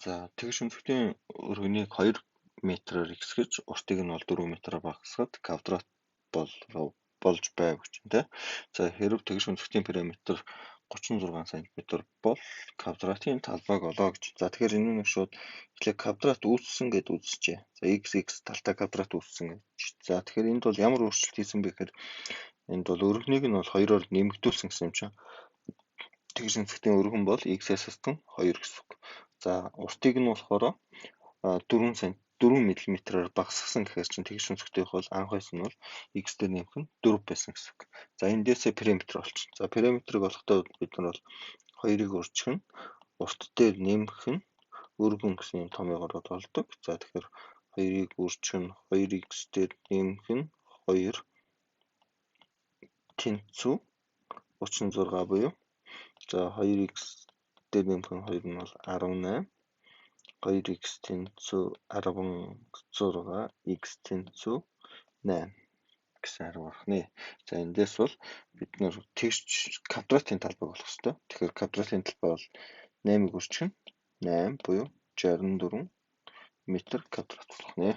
За тэгш өнцгтийн өргөнийг 2 метрээр ихсгэж, уртыг нь бол 4 метрээр багасгахад квадрат болж байв гэж байна, тэ. За хэрв тэгш өнцгтийн периметр 36 см бол квадратын талбайг олоо гэж. За тэгэхээр энэ нь шууд эхлээд квадрат үүссэн гэд үзчихье. За x талтай квадрат үүссэн гэж. За тэгэхээр энд бол ямар өөрчлөлт хийсэн бэ гэхээр энд бол өргөнийг нь бол 2-оор нэмэгдүүлсэн гэсэн юм чинь. Тэгш өнцгтийн өргөн бол x-ээс хасдан 2 гэсэн үг. За уртыг нь болохоор 4 мм-аар багасгасан гэхээр чинь тэгш өнцгтийнх бол анх байсан нь бол x дээр нэмэх нь 4 байсан гэсэн үг. За эндээсээ периметр болчихно. За периметрийг олохдоо бид нар бол 2-ыг өрчих нь урт дээр нэмэх нь өргөн гэсэн юм томьёог ороод олдог. За тэгэхээр 2-ыг өрчих нь 2x дээр нэмэх нь 2 тэнцүү 36 буюу за 2x дээр нэмэх нь 2 нь бол 18 2x тэнцүү 16 x тэнцүү 8 гэсэн арга гарах нэ. За эндээс бол бид нар тэгш квадратын талбайг олох хэрэгтэй. Тэгэхээр квадратын талбай бол 8-ыг өрчих нь 8 буюу 64 м квадрат болох нэ.